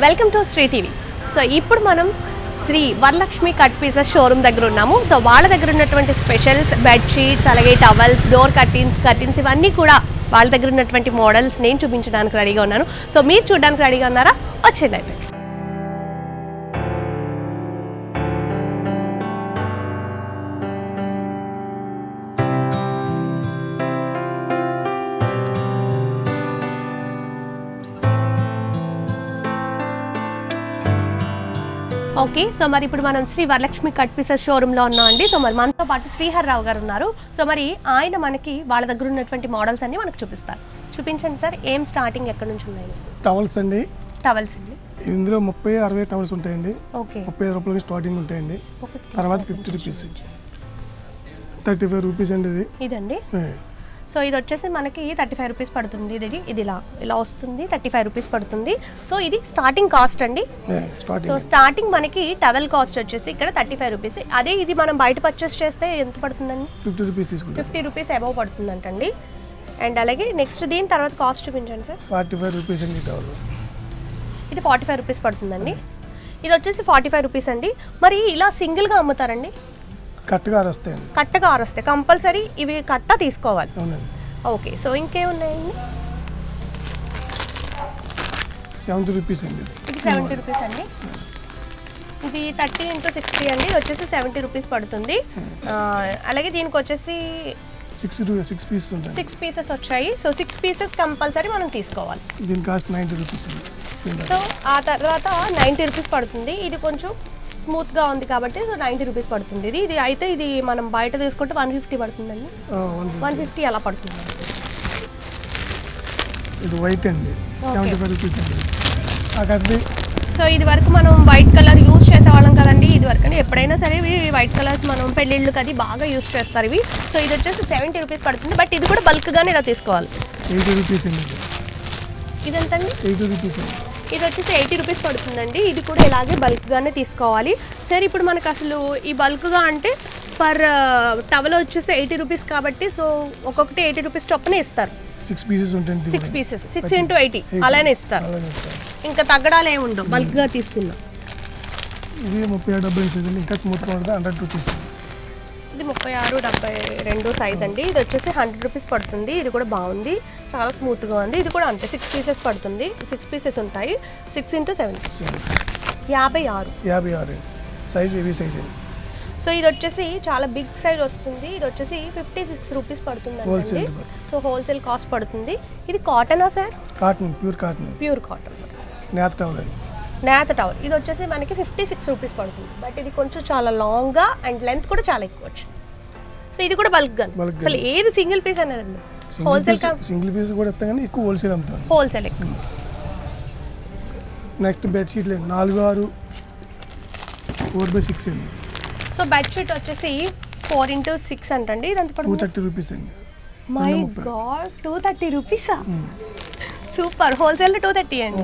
Welcome to Shri TV. So ఇప్పుడు మనం Shri Varalakshmi cut pieces showroom దగ్గర ఉన్నాము. సో వాళ్ళ దగ్గర ఉన్నటువంటి స్పెషల్స్, బెడ్షీట్స్, అలాగే టవల్స్, డోర్ కర్టన్స్ ఇవన్నీ కూడా వాళ్ళ దగ్గర ఉన్నటువంటి మోడల్స్ నేను చూపించడానికి రెడీగా ఉన్నాను. సో మీరు చూడడానికి రెడీగా ఉన్నారా? వచ్చేయండి అయితే. ఓకే, సో మరి ఇప్పుడు మనం శ్రీ వరలక్ష్మి కట్ పీసెస్ షోరూంలో ఉన్నాం అండి. సో మరి మనతో పాటు శ్రీహర్ రావు గారు ఉన్నారు. సో మరి ఆయన మనకి వాళ్ళ దగ్గర ఉన్నటువంటి మోడల్స్ అన్ని మనకు చూపిస్తారు. చూపించండి సార్, ఏం స్టార్టింగ్ ఎక్కడ నుంచి ఉన్నాయి? టవల్స్ అండి. టవల్స్ అండి, ఇందులో 30-60 టవల్స్ ఉంటాయండి. ఓకే, 35 రూపాయలకి స్టార్టింగ్ ఉంటాయండి. తర్వాత 50 రూపీస్, 35 రూపీస్ అండి ఇది. ఇదండి. సో ఇది వచ్చేసి మనకి 35 రూపీస్ పడుతుంది. ఇది ఇలా వస్తుంది, 35 రూపీస్ పడుతుంది. సో ఇది స్టార్టింగ్ కాస్ట్ అండి. సో స్టార్టింగ్ మనకి టవల్ కాస్ట్ వచ్చేసి ఇక్కడ 35 రూపీస్. అదే ఇది మనం బయట పర్చేస్ చేస్తే ఎంత పడుతుందండి? 50 రూపీస్ తీసుకుంటాం. 50 రూపీస్ అబౌవ్ పడుతుందంటండి. అండ్ అలాగే నెక్స్ట్ దీని తర్వాత కాస్ట్ చూపించండి సార్. 45 రూపీస్ అండి టవల్. ఇది 45 రూపీస్ పడుతుందండి. ఇది వచ్చేసి 45 రూపీస్ అండి. మరి ఇలా సింగిల్గా అమ్ముతారండి? కట్టగా వస్తాయండి. కట్టగా వస్తాయి కంపల్సరీ, ఇవి కట్ట తీసుకోవాలి. అవునండి. Okay, so ఇంకేమున్నాయండి? 70 రూపీస్ అండి. ఇది 70 రూపీస్ అండి. ఇది 30 × 60 అండి. ఇది వచ్చేసి 70 రూపీస్ పడుతుంది. అలాగే దీనికి వచ్చేసి 6 పీసెస్ ఉంటాయి. 6 పీసెస్ వచ్చాయి. సో 6 పీసెస్ కంపల్సరీ మనం తీసుకోవాలి. దీని కాస్ట్ 90 రూపీస్ అండి. సో ఆ తర్వాత 90 రూపీస్ పడుతుంది. ఇది కొంచెం స్మూత్గా ఉంది కాబట్టి సో 90 రూపీస్ పడుతుంది. ఇది అయితే ఇది మనం బయట తీసుకుంటే 150 పడుతుందండి. 150 అలా పడుతుంది. ఇది వైట్ అండి, 75 రూపీస్ అండి. సో ఇది వరకు మనం వైట్ కలర్ యూజ్ చేసేవాళ్ళం కదండి. ఇది వరకు అంటే ఎప్పుడైనా సరే ఇవి వైట్ కలర్స్ మనం పెళ్ళిళ్ళకి అది బాగా యూజ్ చేస్తారు ఇవి. సో ఇది వచ్చేసి 70 రూపీస్ పడుతుంది. బట్ ఇది కూడా బల్క్గానే ఇలా తీసుకోవాలి. 80 రూపీస్ అండి. ఇది ఎంతండి? 80 రూపీస్ అండి. ఇది వచ్చేసి 80 రూపీస్ పడుతుందండి. ఇది కూడా ఇలాగే బల్క్గానే తీసుకోవాలి. సరే, ఇప్పుడు మనకు అసలు ఈ బల్క్గా అంటే పర్ టవల్ వచ్చేసి 80 రూపీస్ కాబట్టి సో ఒక్కొక్కటి 80 రూపీస్ చొప్పునే ఇస్తారు. 6 పీసెస్ ఉంటాయి. 6 పీసెస్ 6 × 80 అలానే ఇస్తారు. ఇంకా తగ్గడాలు ఏమి ఉండవు బల్క్గా తీసుకున్నాం. ఇది 36-70 సైజ్ అండి. ఇంకా స్మూత్గా ఉంటుంది. 100 రూపీస్. ఇది 36-72 సైజ్ అండి. ఇది వచ్చేసి 100 రూపీస్ పడుతుంది. ఇది కూడా బాగుంది, చాలా స్మూత్గా ఉంది. ఇది కూడా అంతే 6 పీసెస్ పడుతుంది. 6 పీసెస్ ఉంటాయి. 6 × 7 56 సైజ్ హెవీ సైజ్ అండి. సో ఇది వచ్చేసి చాలా బిగ్ సైజ్ వస్తుంది. ఇది వచ్చేసి 56 రూపీస్ పడుతుంది అండి. సో హోల్సేల్ కాస్ట్ పడుతుంది. ఇది కాటనా sir? Cotton, pure cotton. Pure cotton నేత టవల్ అండి. నేత టవల్. ఇది వచ్చేసి మనకి 56 రూపీస్ పడుతుంది. బట్ ఇది కొంచెం చాలా లాంగ్గా అండ్ లెంత్ కూడా చాలా ఎక్కువ వచ్చింది. సో ఇది కూడా బల్క్గా. అసలు ఏది సింగిల్ పీస్ అనేదండి? సింగిల్ పీస్ కూడా ఇస్తాం కానీ ఎక్కువ హోల్సేల్ అమ్ముతాం. హోల్సేల్ ఎక్కువ. నెక్స్ట్ బెడ్షీట్ లేదు 4/6 4/6 అండి. సో బెడ్షీట్ వచ్చేసి 4 × 6 అంటండి. ఇది ఎంత పడుతుంది? 230 రూపీస్ అండి. My God, 230 రూపీసా? సూపర్. హోల్సేల్ 230 అండి.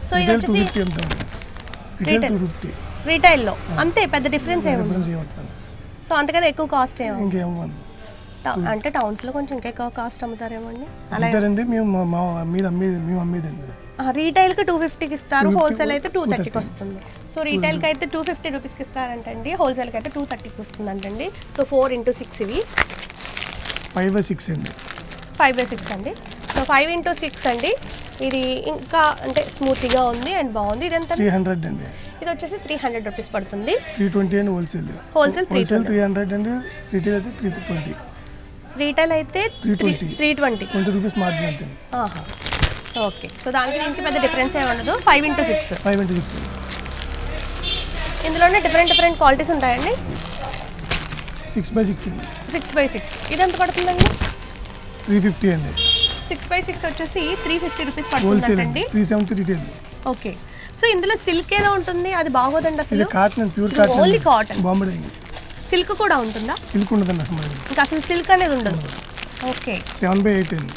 సో ఇది వచ్చేసి రీటైల్లో అంతే, పెద్ద డిఫరెన్స్ ఏముంది. సో అంతకన్నా ఎక్కువ కాస్ట్ ఏమో అంటే టౌన్స్లో కొంచెం ఇంకా ఎక్కువ కాస్ట్ అమ్ముతారేమో అండి. అలాగే మేము అమ్మేదండి. రీటైల్కి 250కి ఇస్తారు, హోల్సేల్ అయితే 230కి వస్తుంది. సో రీటైల్కి అయితే 250 రూపీస్కి ఇస్తారంటండి, హోల్సేల్కి అయితే 230కి వస్తుంది అంటండి. సో 4 × 6 ఇవి 5/6 అండి. 5/6 అండి. సో 5 × 6 అండి. ఇది ఇంకా అంటే స్మూత్గా ఉంది అండ్ బాగుంది. ఇది ఎంత? 300 అండి. ఇది వచ్చేసి 300 రూపీస్ పడుతుంది. 320 అండి హోల్సేల్. 300 అండి. రీటైల్ అయితే 320. రీటైల్ అయితే 320. 20 రూపీస్ మార్జిన్ అంతే. ఓకే, సో దానికి దీనికి పెద్ద డిఫరెన్స్ ఏమి ఉండదు. 5 × 6. 5/6. ఇందులోనే డిఫరెంట్ క్వాలిటీస్ ఉంటాయండి. 6/6 అండి. 6/6 ఇది ఎంత పడుతుందండి? 350 అండి. 6/6 వచ్చేసి 350 రూపీస్ పడుతుందండి. 370 రీటైల్. ఓకే, సో ఇందులో సిల్క్ ఏదో ఉంటుంది, అది బాగోదండి అసలు. ఇది cotton, pure cotton. Only cotton. Bombay. Silk కూడా ఉంటుందా? సిల్క్ ఉండదండి అసలు. ఇంకా అసలు సిల్క్ అనేది ఉండదు. ఓకే, 7/8 అండి.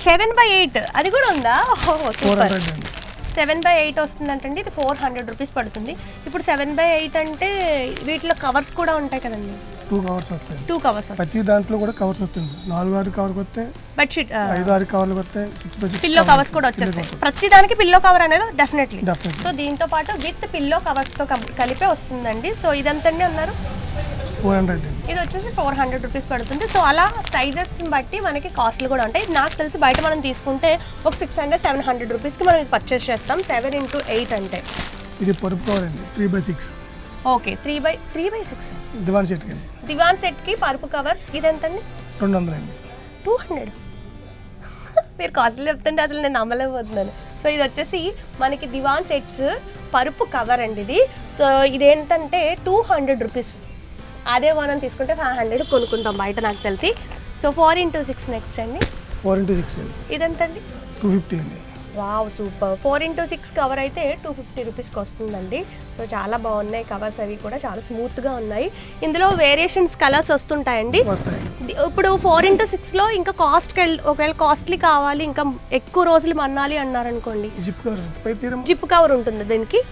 7/8 అది కూడా ఉందా? 400 అండి. 7/8 వస్తుందంటండి. ఇది 400 రూపీస్ పడుతుంది. ఇప్పుడు 7/8 అంటే వీటిలో కవర్స్ కూడా ఉంటాయి కదండి. 2 కవర్స్ వస్తాయి. 2 కవర్స్ ప్రతి దాంట్లో కూడా కవర్స్ వస్తుంది. 4-6 కవర్కి వస్తే, బెడ్షీట్ 5-6 కవర్లకు వస్తే 6x6 పిల్లో కవర్స్ కూడా వచ్చేస్తాయి. ప్రతి దానికి పిల్లో కవర్ అనేది డెఫినెట్లీ. డెఫినెట్లీ సో దీంతో పాటు విత్ పిల్లో కవర్స్ తో కలిపే వస్తుందండి. సో ఇదంతండి అన్నారు 400 అండి. ఇది వచ్చేసి 400 రూపీస్ పడుతుంది. సో అలా సైజెస్ బట్టి మనకి కాస్ట్లు కూడా ఉంటాయి. నాకు తెలిసి బయట మనం తీసుకుంటే ఒక 600-700 రూపీస్కి మనం ఇది పర్చేస్ చేస్తాం. 7 into 8 అంటే ఇది పరుపు కవర్ అండి 3x6. ఓకే 3x6 దివాన్ సెట్ కింద దివాన్ సెట్కి పరుపు కవర్స్ ఇది ఎంతండి? 200 అండి. 200 మీరు కాస్ట్లు చెప్తుంటే అసలు నేను నమ్మలేకపోతున్నాను. సో ఇది వచ్చేసి మనకి దివాన్ సెట్స్ పరుపు కవర్ అండి ఇది. సో ఇదేంటంటే 200 రూపీస్. అదే మనం తీసుకుంటే 500 కొనుక్కుంటాం బయట నాకు తెలిసి. సో 4 into 6 నెక్స్ట్ అండి 4 into 6 అండి. ఇదెంతండి? 250 అండి. Wow super. 4 into 6 కవర్ అయితే 250 రూపీస్కి వస్తుందండి. సో చాలా బాగున్నాయి కవర్స్, అవి కూడా చాలా స్మూత్గా ఉన్నాయి. ఇందులో వేరియేషన్స్ కలర్స్ వస్తుంటాయండి. ఇప్పుడు 4 into 6లో ఇంకా ఒకవేళ కాస్ట్లీ కావాలి, ఇంకా ఎక్కువ రోజులు మన్నాలి అన్నారనుకోండి, జిప్ కవర్ పై తీరం జిప్ కవర్ ఉంటుంది దీనికి.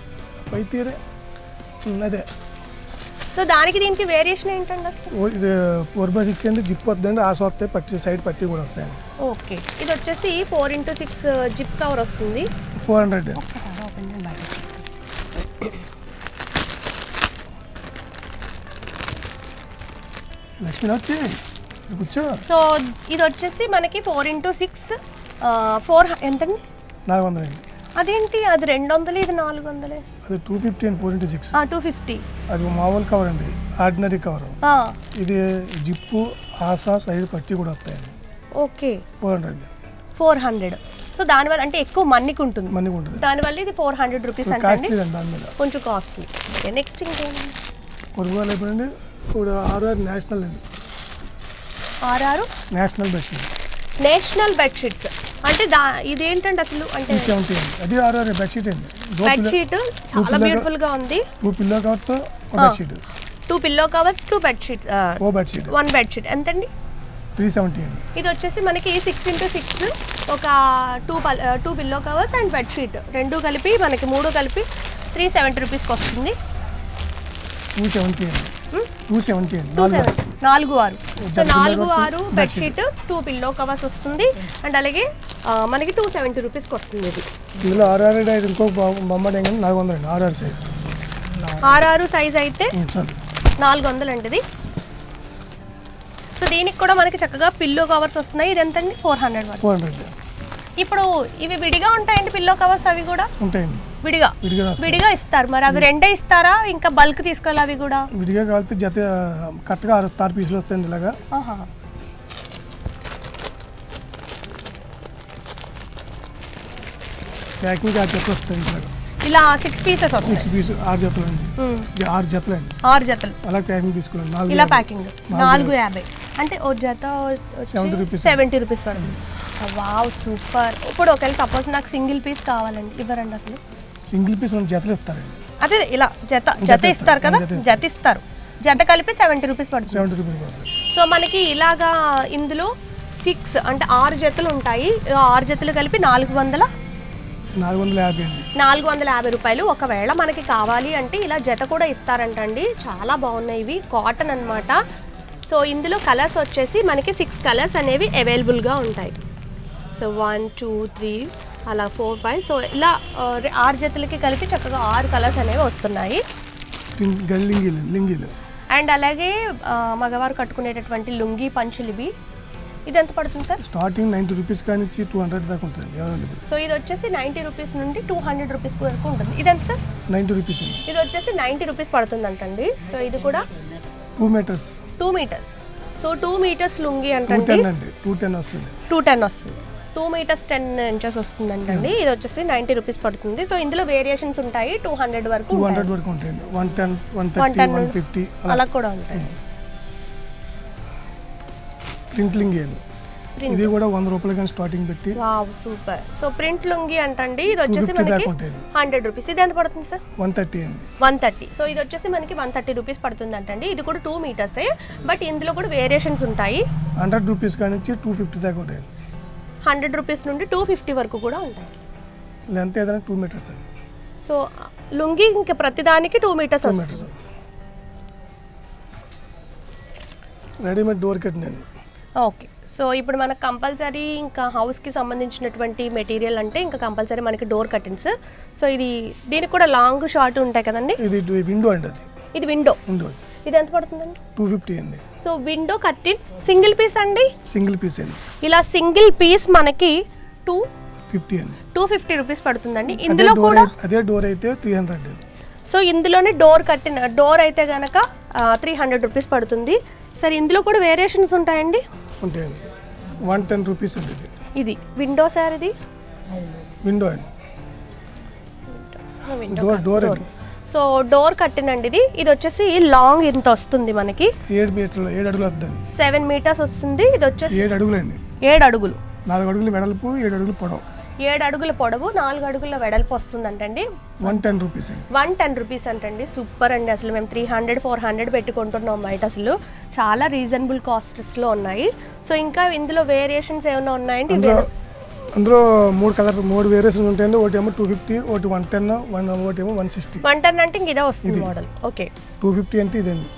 పై తీరే అదే. సో దానికి దీనికి వేరియేషన్ ఏంటండి అసలు? ఇది 4x6 అండి. జిప్ వద్దండి, ఆశ వస్తాయి, పట్టి సైడ్ పట్టి కూడా వస్తాయండి. ఓకే ఇది వచ్చేసి 4 into 6 జిప్ కవర్ వస్తుంది. 400 లక్ష్మి వచ్చి కూర్చో. సో ఇది వచ్చేసి మనకి 4 into 6 4 ఎంతండి? 400 అండి. అదేంటి అది 200, ఇది 400? అది 250 అండి. 4 into 6 250. అది మామూలు కవర్ అండి, ఆర్డినరీ కవర్. ఇది జిప్పు, ఆశ, సైడ్ పట్టి కూడా వస్తాయండి. ఓకే 400. సో దానివల్ల అంటే ఎక్కువ మన్నికి ఉంటుంది, దానివల్ల ఇది 400 రూపీస్ అంటే దాని మీద కొంచెం కాస్ట్లీ. ఓకే నెక్స్ట్ ఇంకేంటి? కొనుగోలు అయిపోయింది. ఇప్పుడు RR నేషనల్ అండి. RR national bedsheet. National bedsheets అంటే ఇదేంటండి అసలు? అంటే 70 అండి. అది RR బెడ్షీట్ అండి. బెడ్షీట్ చాలా బ్యూటిఫుల్ గా ఉంది. 2 pillow covers, 1 bedsheet. 2 pillow covers, 2 bedsheets, 1 bedsheet ఎంతండి? 370 అండి. ఇది వచ్చేసి మనకి 6 into 6 ఒక 2 పిల్లో కవర్స్ అండ్ బెడ్షీట్ రెండు కలిపి మనకి 3 కలిపి 370 రూపీస్కి వస్తుంది. 270 అండి. 270 అండి. 4-6 సో 4-6 బెడ్షీట్, 2 పిల్లో కవర్స్ వస్తుంది అండ్ అలాగే మనకి 270 రూపీస్కి వస్తుంది. ఇది ఇందులో RR ఇంకో బొమ్మ 400 అండి. RR సైజ్, RR సైజ్ అయితే 400 అండి ఇది. సో దీనికి కూడా మనకి చక్కగా పిల్లో కవర్స్ వస్తున్నాయి. ఇది ఎంతండి? 400. ఇప్పుడు ఇవి విడిగా ఉంటాయండి పిల్లో కవర్స్? అవి కూడా ఉంటాయండి విడిగా ఇస్తారు. మరి అవి రెండే ఇస్తారా, ఇంకా బల్క్ తీసుకోవాలి? అవి కూడా విడిగా కావాలంటే జత కరెక్ట్గా 6 పీసులు వస్తాయండి. ఇలాగా ప్యాకింగ్ 6 జతలు వస్తాయండి. ఇలా 6 పీసెస్ వస్తాయి. 6 పీస్ 6 జతలు అండి. 6 జతలు అండి. 6 జతలు అలా ప్యాకింగ్ తీసుకోండి. ఇలా ప్యాకింగ్ 450 అంటే ఓ జత 70 రూపీస్ పడుతుంది. Wow super. ఇప్పుడు ఒకవేళ సపోజ్ నాకు సింగిల్ పీస్ కావాలండి, ఇవ్వరండి అసలు? సింగిల్ పీస్ 2 జతలు ఇస్తారండి. అదే ఇలా జత ఇస్తారు కదా, జత ఇస్తారు. జత కలిపి 70 రూపీస్ పడుతుంది. 70 రూపీస్ పడుతుంది. సో మనకి ఇలాగా ఇందులో 6 అంటే 6 జతలు ఉంటాయి. 6 జతలు కలిపి 450 రూపాయలు. ఒకవేళ మనకి కావాలి అంటే ఇలా జత కూడా ఇస్తారంటండి. చాలా బాగున్నాయి ఇవి, కాటన్ అన్నమాట. సో ఇందులో కలర్స్ వచ్చేసి మనకి 6 కలర్స్ అనేవి అవైలబుల్గా ఉంటాయి. సో 1 2 3 అలా 4 5 సో ఇలా 6 జతలకి కలిపి చక్కగా 6 కలర్స్ అనేవి వస్తున్నాయి. అండ్ అలాగే మగవారు కట్టుకునేటటువంటి లుంగీ పంచులు ఇవి. ఇది ఎంత పడుతుంది సార్? స్టార్టింగ్ 90 రూపీస్ కానీ 200 దాకా ఉంటుంది అవైలబుల్. సో ఇది వచ్చేసి 90 రూపీస్ నుండి 200 రూపీస్ వరకు ఉంటుంది. ఇది ఎంత సార్? 90 రూపీస్. ఇది వచ్చేసి 90 రూపీస్ పడుతుంది అంటండి. సో ఇది కూడా 2 మీటర్స్. సో 2 మీటర్స్ లుంగీ అంటండి. 210 వస్తుంది. 210 వస్తుంది. 2 meters 10 inches వస్తుంది అంటండి. ఇది వచ్చేసి 90 రూపీస్ పడుతుంది. సో ఇందులో వేరియేషన్స్ ఉంటాయి. 200 వరకు ఉంటాయి. 110 130 150 అలా కూడా ఉంటాయి. ప్రింట్ లుంగీ ఇది కూడా 100 రూపాయలు కానీ స్టార్టింగ్ పెట్టి. Wow super. So print lungi అంటండి. ఇది వచ్చేసి మనకి 100 రూపీస్. ఇది ఎంత పడుతుంది సార్? 130 అండి. 130. సో ఇది వచ్చేసి మనకి 130 రూపీస్ పడుతుంది అంటండి. ఇది కూడా 2 meters బట్ ఇందులో కూడా వేరియేషన్స్ ఉంటాయి. 100 రూపీస్ కానీ 250 దాకా ఉంటాయి. 100 రూపీస్ నుండి 250 వరకు కూడా ఉంటాయి. లెంత్ ఏదైనా 2 meters అండి. సో లుంగీ ఇంకా ప్రతిదానికి 2 meters వస్తుంది. రెడీమేడ్ డోర్ కట్ అండి. ఓకే. సో ఇప్పుడు మనకు కంపల్సరీ ఇంకా హౌస్కి సంబంధించినటువంటి మెటీరియల్ అంటే ఇంకా కంపల్సరీ మనకి డోర్ కర్టెన్స్. సో ఇది దీనికి కూడా లాంగ్ షార్ట్ ఉంటాయి కదండి. ఇది విండో అండి. అది ఇది విండో. ఇది ఎంత పడుతుందండి? 250 అండి. So window curtain single piece అండి. సింగిల్ పీస్ అండి. ఇలా సింగిల్ పీస్ మనకి 250 అండి. 250 రూపీస్ పడుతుందండి. ఇందులో కూడా అదే డోర్ అయితే 300 అండి. సో ఇందులోనే డోర్ కట్టిన డోర్ అయితే గనక 300 రూపీస్ పడుతుంది. సరే ఇందులో కూడా వేరియేషన్స్ ఉంటాయండి. ఉంటాయండి. 110 రూపీస్ అండి. ఇది విండో సార్. ఇది విండో అండి. డోర్ అండి. సో డోర్ కట్టినండి. ఇది వచ్చేసి లాంగ్ ఇంత వస్తుంది మనకి. 7 అడుగులు వస్తుంది. 7 మీటర్స్ వస్తుంది. ఇది వచ్చేసి 7 అడుగులు అండి. 7 అడుగులు. 4 అడుగులు వెడల్పు, 7 అడుగులు పొడవు. 7 అడుగుల పొడవు, 4 అడుగుల వెడల్పు వస్తుందంటండి. 110 రూపీస్ అండి. 110 రూపీస్ అంటండి. సూపర్ అండి. అసలు మేము 300-400 పెట్టుకుంటున్నాం బయట. అసలు చాలా రీజనబుల్ కాస్ట్స్లో ఉన్నాయి. సో ఇంకా ఇందులో వేరియేషన్స్ ఏమైనా ఉన్నాయండి? అందులో 3 కలర్స్ 3 వేరియేషన్స్ ఉంటాయండి. ఒకటి ఏమో 250, ఒకటి 110, ఒకటి ఏమో 160. 110 అంటే ఇంక ఇదే వస్తుంది మోడల్. ఓకే. 250 అంటే ఇదండి.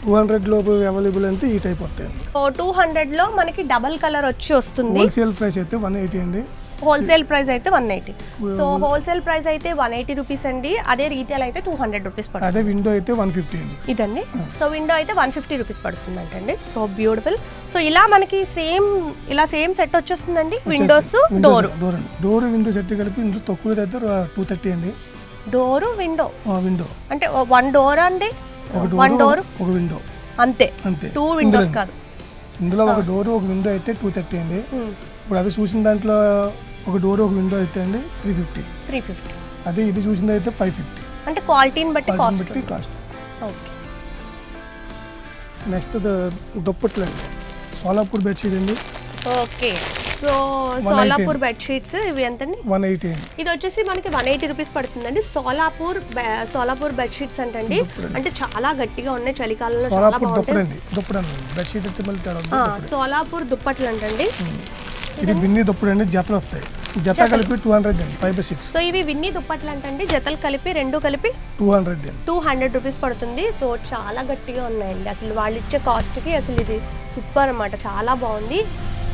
200 లోపు అవైలబుల్ అంటే ఈ టైప్ వస్తాయండి. సో 200లో మనకి డబల్ కలర్ వచ్చి వస్తుంది. హోల్సేల్ ప్రైస్ అయితే 180 అండి. హోల్సేల్ ప్రైస్ అయితే 180. సో హోల్సేల్ ప్రైస్ అయితే 180 రూపీస్ అండి. అదే రీటైల్ అయితే 200 రూపీస్ పడుతుంది. అదే విండో అయితే 150 అండి. ఇదండి. సో విండో అయితే 150 రూపీస్ పడుతుంది అంటండి. So beautiful. సో ఇలా మనకి సేమ్ సెట్ వచ్చేస్తుందండి. విండోస్, డోర్ విండో సెట్ కలిపి ఇందులో తక్కువ అయితే 230 అండి. డోరు విండో అంటే 1 డోర్ అండి. ఒక డోర్ ఒక విండో అంతే. 2 విండోస్ కాదు. ఇందులో ఒక డోర్ ఒక విండో అయితే 230 అండి. ఇప్పుడు అది చూసిన దాంట్లో ఒక డోర్ ఒక విండో అయితే అండి 350. అదే ఇది చూసింది అయితే 550. అంటే క్వాలిటీని బట్టి కాస్ట్. ఓకే. నెక్స్ట్ దుప్పట్లు అండి. సోలాపూర్ బెడ్షీట్ అండి. ఓకే. సో సోలాపూర్ బెడ్షీట్స్ ఇవి ఎంతండి? 180 అండి. ఇది వచ్చేసి మనకి 180 రూపీస్ పడుతుందండి. సోలాపూర్ బెడ్షీట్స్ అంటండి. అంటే చాలా గట్టిగా ఉన్నాయి. చలికాలంలో చాలా బాగుంటాయి. బెడ్షీట్ అయితే మళ్ళీ సోలాపూర్ దుప్పట్లు అంటండి. ఇది విన్నీ దుప్పటి అండి. జతలు వస్తాయి. జత కలిపి 200 అండి. 5/6. సో ఇవి విన్నీ దుప్పట్లు అంటండి. జతలు కలిపి 2 కలిపి 200 రూపీస్ పడుతుంది. సో చాలా గట్టిగా ఉన్నాయండి. అసలు వాళ్ళు ఇచ్చే కాస్ట్కి అసలు ఇది సూపర్ అన్నమాట. చాలా బాగుంది.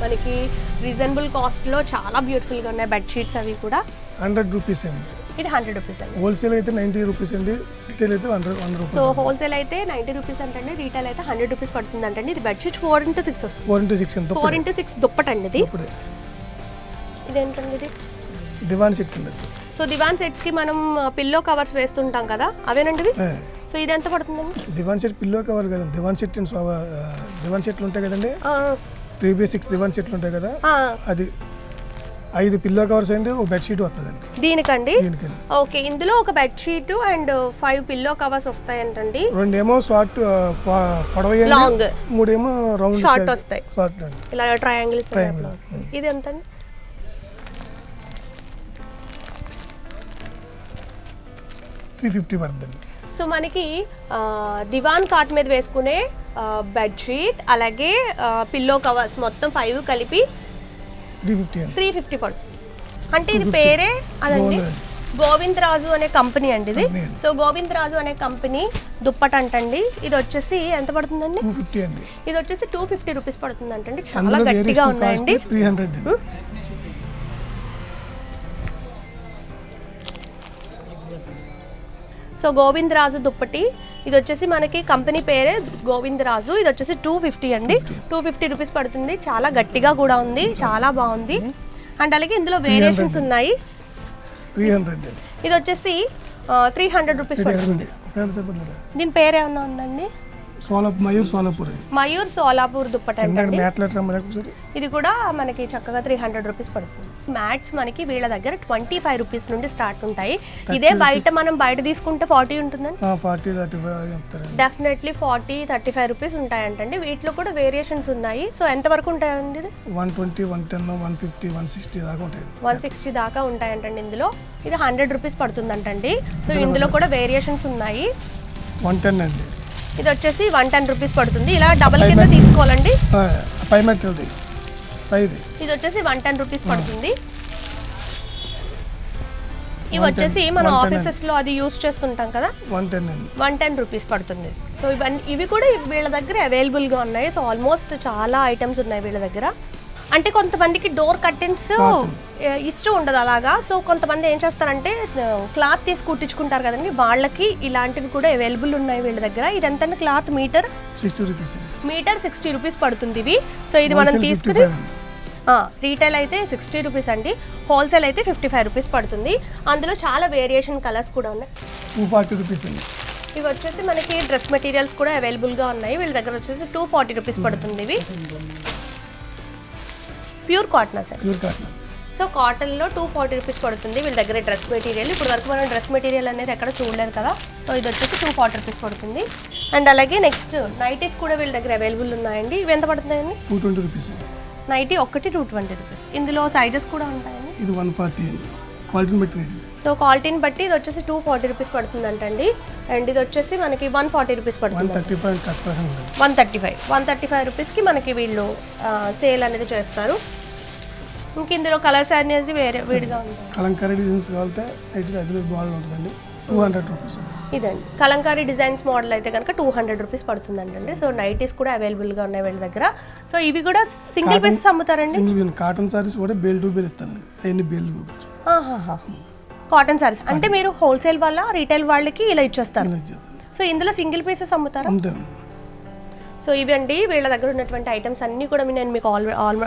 మనకి రీజనబుల్ కాస్ట్లో చాలా బ్యూటిఫుల్గా ఉన్నాయి బెడ్షీట్స్. అవి కూడా 100 రూపీస్ అండి. ఇది 100 రూపీస్ అండి. హోల్సేల్ అయితే 90 రూపీస్ అండి. రీటైల్ అయితే 100 రూపీస్. సో హోల్సేల్ అయితే 90 రూపీస్ అంటే రీటైల్ అయితే 100 రూపీస్ పడుతుంది అంటే. ఇది బెడ్షీట్ 4x6 వస్తుంది. 4x6 దుప్పటండి ఇది. ఇదేంటండి? ఇది దివాన్ సెట్ అండి. సో దివాన్ సెట్స్ కి మనం పిల్లో కవర్స్ వేస్తుంటాం కదా, అవేనండి ఇవి. సో ఇది ఎంత పడుతుందండి? దివాన్ సెట్ పిల్లో కవర్ కదా. దివాన్ సెట్ దివాన్ సెట్లు ఉంటాయి కదండి. 3x6 దివాన్ సెట్లు ఉంటాయి కదా. అది 5 పిల్లో కవర్స్ అండి. ఒక బెడ్షీట్ వస్తుందండి దీనికండి. ఓకే. ఇందులో ఒక బెడ్షీట్ అండ్ 5 పిల్లో కవర్స్ వస్తాయంటండి. 2 ఏమో షార్ట్ పొడవు, లాంగ్ 3 ఏమో రౌండ్ షార్ట్ వస్తాయి. షార్ట్ అండి. ఇలా ట్రయాంగిల్స్. ఇది ఎంతండి? 350 పడుతుందండి. సో మనకి దివాన్ కాట్ మీద వేసుకునే బెడ్షీట్ అలాగే పిల్లో కవర్స్ మొత్తం 5 కలిపి 350 పడుతుంది. అంటే ఇది పేరే అదండి, గోవింద్ రాజు అనే కంపెనీ అండి ఇది. సో గోవింద్ రాజు అనే కంపెనీ దుప్పట అంటండి. ఇది వచ్చేసి ఎంత పడుతుందండి? 250 అండి. ఇది వచ్చేసి 250 రూపీస్ పడుతుంది అంటండి. చాలా గట్టిగా ఉన్నాయండి. 300. సో గోవింద్ రాజు దుప్పటి. ఇది వచ్చేసి మనకి కంపెనీ పేరే గోవింద్ రాజు. ఇది వచ్చేసి 250 అండి. 250 రూపీస్ పడుతుంది. చాలా గట్టిగా కూడా ఉంది. చాలా బాగుంది. అండ్ అలాగే ఇందులో వేరియేషన్స్ ఉన్నాయి. 300. ఇది వచ్చేసి 300 రూపీస్ పడుతుంది. దీని పేరు ఏమన్నా ఉందండి? మయూర్ సోలాపూర్ దుప్పట అండి. ఇది కూడా మనకి చక్కగా 300 రూపీస్ పడుతుంది. మ్యాట్స్ మనకి వీళ్ళ దగ్గర 25 రూపీస్ నుండి స్టార్ట్ ఉంటాయి. ఇదే మనం బయట తీసుకుంటే 40 ఉంటుందండి. 40-35 డెఫినెట్లీ 40-35 రూపీస్ ఉంటాయంటండి. వీటిలో కూడా వేరియేషన్స్ ఉన్నాయి. సో ఎంత వరకు ఉంటాయండి? ఇది 120, 110, 150, 160 దాకా ఉంటాయి. 160 దాకా ఉంటాయంటండి. ఇందులో ఇది 100 రూపీస్ పడుతుందంటండి. సో ఇందులో కూడా వేరియేషన్స్ ఉన్నాయి. 110 అండి. ఇది వచ్చేసి 110 రూపీస్ పడుతుంది. ఇలా డబల్ కింద తీసుకోవాలండి. ఇది వచ్చేసి 110 రూపీస్ పడుతుంది. ఇవి వచ్చేసి మనం ఆఫీసెస్లో అది యూస్ చేస్తుంటాం కదా, 110 అండి. 110 రూపీస్ పడుతుంది. సో ఇవి కూడా వీళ్ళ దగ్గర అవైలబుల్గా ఉన్నాయి. సో ఆల్మోస్ట్ చాలా ఐటమ్స్ ఉన్నాయి వీళ్ళ దగ్గర. అంటే కొంతమందికి డోర్ కర్టెన్స్ ఇష్టం ఉండదు అలాగా. సో కొంతమంది ఏం చేస్తారంటే క్లాత్ తీసి కుట్టించుకుంటారు కదండి, వాళ్ళకి ఇలాంటివి కూడా అవైలబుల్ ఉన్నాయి వీళ్ళ దగ్గర. ఇది ఎంత cloth meter? 60 rupees. Meter 60 rupees పడుతుంది ఇవి. సో ఇది మనం తీసుకుని రీటైల్ అయితే 60 రూపీస్ అండి, హోల్సేల్ అయితే 55 రూపీస్ పడుతుంది. అందులో చాలా వేరియేషన్ కలర్స్ కూడా ఉన్నాయి. 240 రూపీస్ అండి. ఇవి వచ్చేసి మనకి డ్రెస్ మెటీరియల్స్ కూడా అవైలబుల్గా ఉన్నాయి వీళ్ళ దగ్గర. వచ్చేసి 240 రూపీస్ పడుతుంది. ఇవి pure cotton sir, pure cotton. So కాటన్లో 240 రూపీస్ పడుతుంది వీళ్ళ దగ్గర డ్రెస్ మెటీరియల్. ఇప్పుడు వరకు మనం డ్రెస్ మెటీరియల్ అనేది ఎక్కడ చూడలేదు కదా. సో ఇది వచ్చేసి 240 రూపీస్ పడుతుంది. అండ్ అలాగే నెక్స్ట్ నైటీస్ కూడా వీళ్ళ దగ్గర అవైలబుల్ ఉన్నాయండి. ఇవి ఎంత పడుతున్నాయండి? 220 రూపీస్ అండి. నైటీ ఒకటి 220 రూపీస్. ఇందులో సైజెస్ కూడా ఉంటాయండి. ఇది 140 అండి, క్వాలిటీని బట్టి రేట్. సో క్వాలిటీని బట్టి ఇది వచ్చేసి 240 రూపీస్ పడుతుందంటండి. అండ్ ఇది వచ్చేసి మనకి 140 రూపీస్ పడుతుంది. 135 రూపీస్కి మనకి వీళ్ళు సేల్ అనేది చేస్తారు. ఇంక ఇందులో కలర్స్ అనేది వేరే విడిగా ఉంటాయి. కలంకారీ డిజైన్స్ కావాలంటే అది మోడల్ ఉంటుందండి, 200 రూపీస్. ఇదండి కలంకారీ డిజైన్స్ మోడల్ అయితే కనుక 200 రూపీస్ పడుతుందండి. సో నైటీస్ కూడా అవైలబుల్గా ఉన్నాయి వీళ్ళ దగ్గర. సో ఇవి కూడా సింగిల్ పీసెస్ అమ్ముతారండి. సింగిల్ కాటన్ సారీస్ కూడా బేల్ టు బేల్ ఇస్తానండి. అవన్నీ బేల్ కాటన్ సారీస్ అంటే మీరు హోల్సేల్ వాళ్ళ రీటైల్ వాళ్ళకి ఇలా ఇచ్చేస్తారు. సో ఇందులో సింగిల్ పీసెస్ అమ్ముతారా? సో ఇవండి వీళ్ళ దగ్గర ఉన్నటువంటి ఐటమ్స్ అన్నీ కూడా నేను మీకు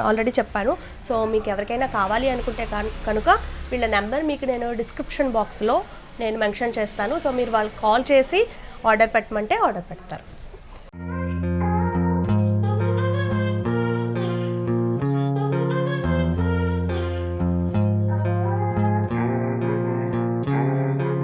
ఆల్రెడీ చెప్పాను. సో మీకు ఎవరికైనా కావాలి అనుకుంటే కనుక వీళ్ళ నెంబర్ మీకు నేను డిస్క్రిప్షన్ బాక్స్లో నేను మెన్షన్ చేస్తాను. సో మీరు వాళ్ళకి కాల్ చేసి ఆర్డర్ పెట్టమంటే ఆర్డర్ పెడతారు.